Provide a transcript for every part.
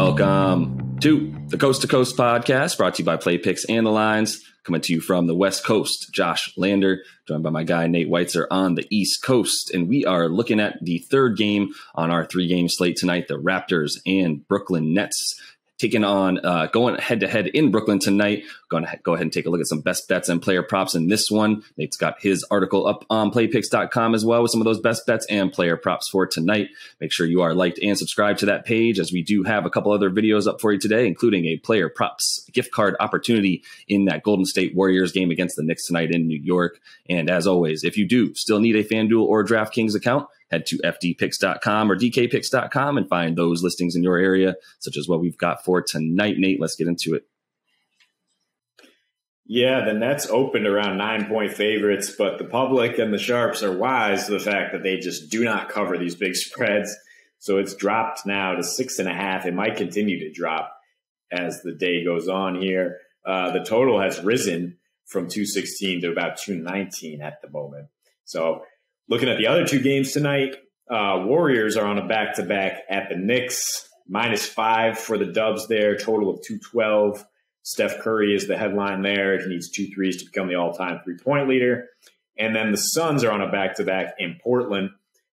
Welcome to the Coast to Coast podcast, brought to you by Play Picks and the Lines. Coming to you from the West Coast, Josh Lander, joined by my guy Nate Weitzer on the East Coast. And we are looking at the third game on our three-game slate tonight, the Raptors and Brooklyn Nets. Taking on, going head-to-head in Brooklyn tonight. Going to go ahead and take a look at some best bets and player props in this one. Nate's got his article up on playpicks.com as well with some of those best bets and player props for tonight. Make sure you are liked and subscribed to that page, as we do have a couple other videos up for you today, including a player props gift card opportunity in that Golden State Warriors game against the Knicks tonight in New York. And as always, if you do still need a FanDuel or DraftKings account, head to fdpicks.com or dkpicks.com and find those listings in your area, such as what we've got for tonight. Nate, let's get into it. Yeah, the Nets opened around 9-point favorites, but the public and the sharps are wise to the fact that they just do not cover these big spreads. So it's dropped now to 6.5. It might continue to drop as the day goes on here. The total has risen from 216 to about 219 at the moment. So looking at the other two games tonight, Warriors are on a back-to-back at the Knicks, -5 for the Dubs there, total of 212. Steph Curry is the headline there. He needs 2 threes to become the all-time three-point leader. And then the Suns are on a back-to-back in Portland,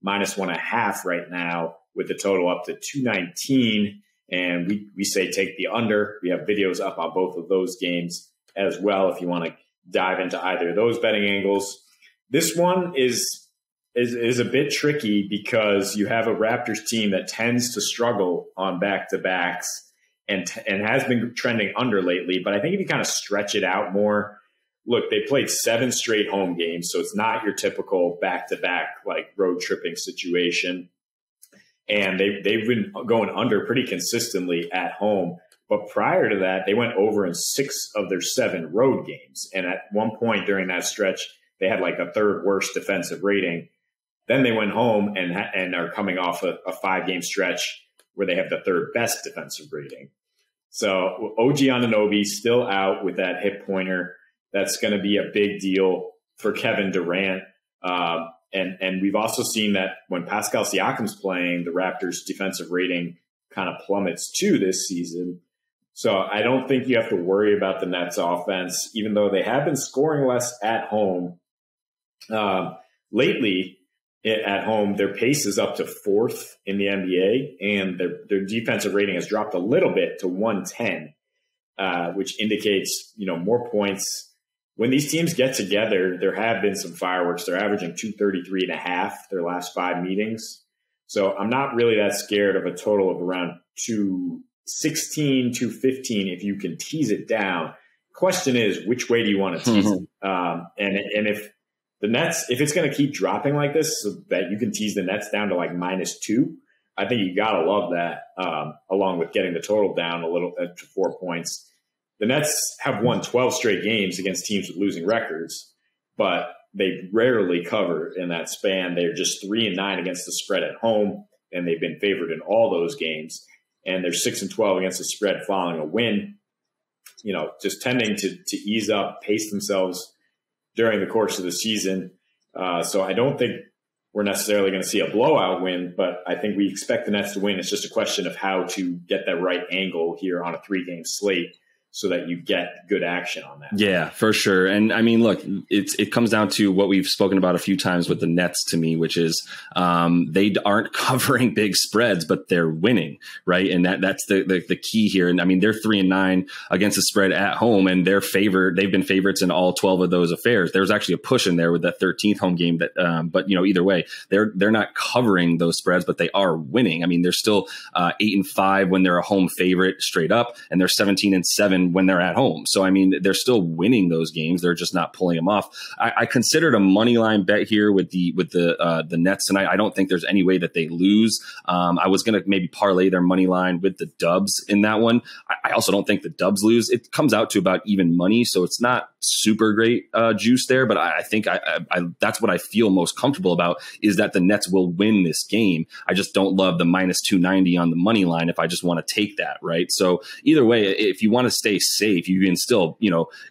-1.5 right now, with the total up to 219. And we say take the under. We have videos up on both of those games as well if you want to dive into either of those betting angles. This one is a bit tricky because you have a Raptors team that tends to struggle on back-to-backs and has been trending under lately. But I think if you kind of stretch it out more, look, they played 7 straight home games, so it's not your typical back-to-back like road tripping situation. And they've been going under pretty consistently at home. But prior to that, they went over in 6 of their 7 road games. And at one point during that stretch, they had like a third worst defensive rating. Then they went home and are coming off a 5-game stretch where they have the third best defensive rating. So OG Anunoby still out with that hip pointer. That's going to be a big deal for Kevin Durant. And we've also seen that when Pascal Siakam's playing, the Raptors' defensive rating kind of plummets too this season. So I don't think you have to worry about the Nets offense, even though they have been scoring less at home. Lately, at home, their pace is up to 4th in the NBA, and their defensive rating has dropped a little bit to 110, which indicates, more points. When these teams get together, there have been some fireworks. They're averaging 233.5 their last 5 meetings. So I'm not really that scared of a total of around 216, 215 if you can tease it down. Question is, which way do you want to tease it? And if the Nets, if it's going to keep dropping like this so that you can tease the Nets down to like -2, I think you got to love that, along with getting the total down a little to 4 points. The Nets have won 12 straight games against teams with losing records, but they rarely cover in that span. They're just 3-9 against the spread at home, and they've been favored in all those games. And they're 6-12 against the spread following a win. Just tending to ease up, pace themselves during the course of the season. So I don't think we're necessarily going to see a blowout win, but I think we expect the Nets to win. It's just a question of how to get that right angle here on a 3-game slate so that you get good action on that. Yeah, for sure. And I mean, look, it comes down to what we've spoken about a few times with the Nets to me, which is they aren't covering big spreads, but they're winning, right? And that's the key here. And I mean, they're 3-9 against the spread at home, and they've been favorites in all 12 of those affairs. There was actually a push in there with that 13th home game that, but either way, they're not covering those spreads, but they are winning. I mean, they're still 8-5 when they're a home favorite straight up, and they're 17-7 when they're at home. So, I mean, they're still winning those games. They're just not pulling them off. I considered a money line bet here with the Nets tonight. I don't think there's any way that they lose. I was going to maybe parlay their money line with the Dubs in that one. I also don't think the Dubs lose. It comes out to about even money, so it's not super great juice there. But I think that's what I feel most comfortable about, is that the Nets will win this game. I just don't love the -290 on the money line if I just want to take that, right? So either way, if you want to stay stay safe. You can still,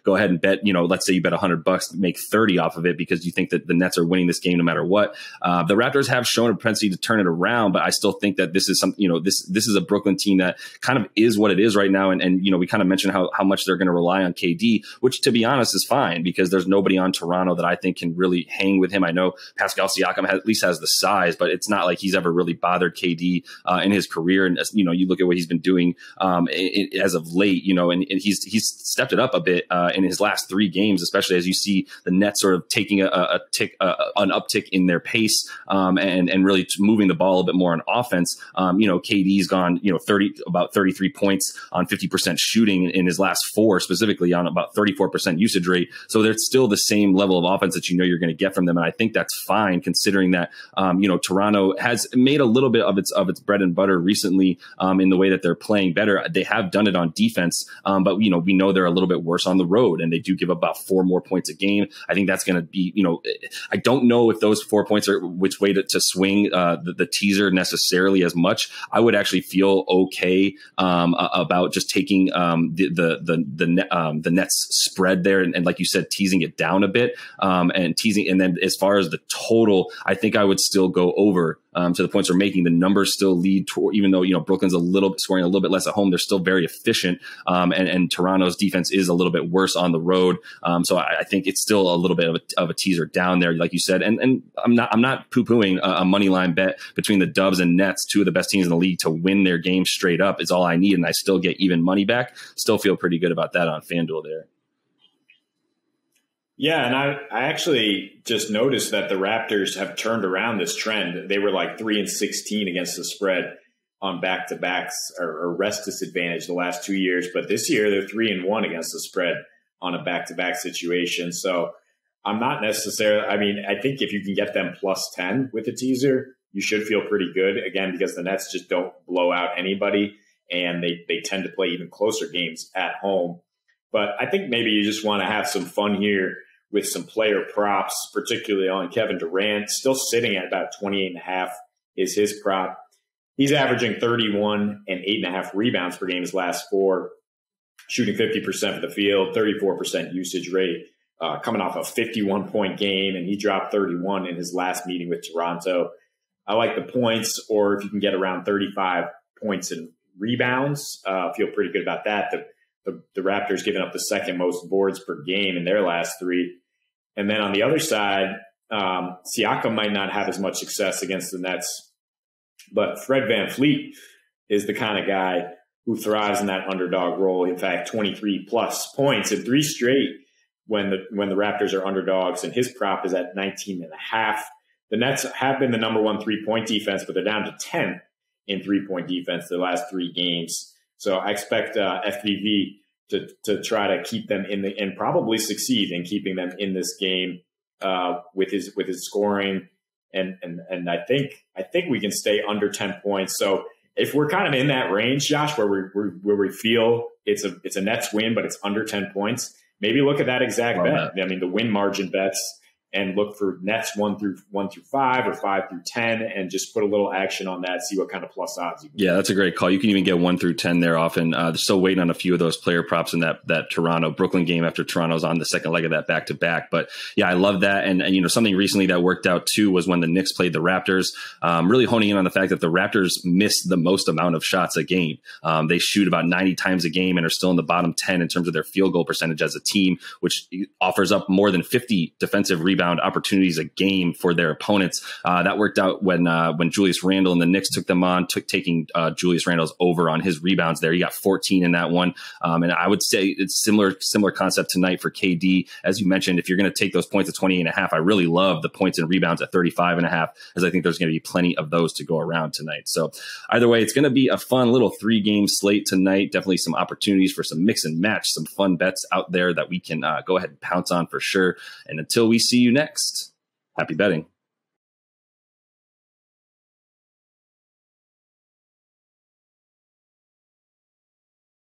go ahead and bet, let's say you bet $100, make 30 off of it because you think that the Nets are winning this game no matter what. The Raptors have shown a propensity to turn it around, but I still think that this is this is a Brooklyn team that kind of is what it is right now. And we kind of mentioned how much they're going to rely on KD, which to be honest is fine because there's nobody on Toronto that I think can really hang with him. I know Pascal Siakam at least has the size, but it's not like he's ever really bothered KD in his career. And you look at what he's been doing as of late, and he's stepped it up a bit in his last 3 games, especially as you see the Nets sort of taking an uptick in their pace and really moving the ball a bit more on offense. KD's gone about 33 points on 50% shooting in his last 4, specifically on about 34% usage rate. So there's still the same level of offense that you're going to get from them, and I think that's fine considering that Toronto has made a little bit of its bread and butter recently in the way that they're playing better. They have done it on defense, but we know they're a little bit worse on the road, and they do give about 4 more points a game. I think that's going to be I don't know if those 4 points are which way to swing the teaser necessarily as much. I would actually feel okay about just taking the Nets spread there and like you said, teasing it down a bit and then as far as the total, I think I would still go over to the points we're making. The numbers still lead toward, even though Brooklyn's scoring a little bit less at home, they're still very efficient, and Toronto's defense is a little bit worse on the road. So I think it's still a little bit of a teaser down there, like you said. And I'm not poo-pooing a money line bet between the Dubs and Nets, 2 of the best teams in the league, to win their game straight up is all I need, and I still get even money back. Still feel pretty good about that on FanDuel there. Yeah, and I actually just noticed that the Raptors have turned around this trend. They were like 3-16 against the spread on back-to-backs or rest disadvantage the last 2 years, but this year they're 3-1 against the spread on a back-to-back situation. So I'm not necessarily, I think if you can get them plus 10 with a teaser, you should feel pretty good, again, because the Nets just don't blow out anybody, and they tend to play even closer games at home. But I think maybe you just want to have some fun here with some player props, particularly on Kevin Durant, still sitting at about 28.5 is his prop. He's averaging 31 and 8.5 rebounds per game his last 4, shooting 50% for the field, 34% usage rate, coming off a 51-point game, and he dropped 31 in his last meeting with Toronto. I like the points, or if you can get around 35 points and rebounds, feel pretty good about that. The Raptors giving up the 2nd most boards per game in their last 3. And then on the other side, Siakam might not have as much success against the Nets, but Fred VanVleet is the kind of guy who thrives in that underdog role. In fact, 23-plus points in 3 straight when the Raptors are underdogs, and his prop is at 19.5. The Nets have been the number 1 3-point defense, but they're down to 10th in 3-point defense the last 3 games. So I expect FVV to try to keep them and probably succeed in keeping them in this game with his scoring, and I think we can stay under 10 points. So if we're kind of in that range, Josh, where we feel it's a Nets win, but it's under 10 points, maybe look at that exact bet. The win margin bets, and look for Nets 1 through 5 or 5 through 10, and just put a little action on that. See what kind of plus odds you can get. That's a great call. You can even get 1 through 10 there often. They're still waiting on a few of those player props in that Toronto Brooklyn game after Toronto's on the second leg of that back to back. But yeah, I love that. And something recently that worked out too was when the Knicks played the Raptors, really honing in on the fact that the Raptors miss the most amount of shots a game. They shoot about 90 times a game and are still in the bottom 10 in terms of their field goal percentage as a team, which offers up more than 50 defensive rebound opportunities a game for their opponents. That worked out when Julius Randle and the Knicks took them on, taking Julius Randle's over on his rebounds there. He got 14 in that one. And I would say it's similar concept tonight for KD. As you mentioned, if you're going to take those points at 28.5, I really love the points and rebounds at 35.5, as I think there's going to be plenty of those to go around tonight. So either way, it's going to be a fun little 3-game slate tonight. Definitely some opportunities for some mix and match, some fun bets out there that we can go ahead and pounce on for sure. And until we see you next, happy betting.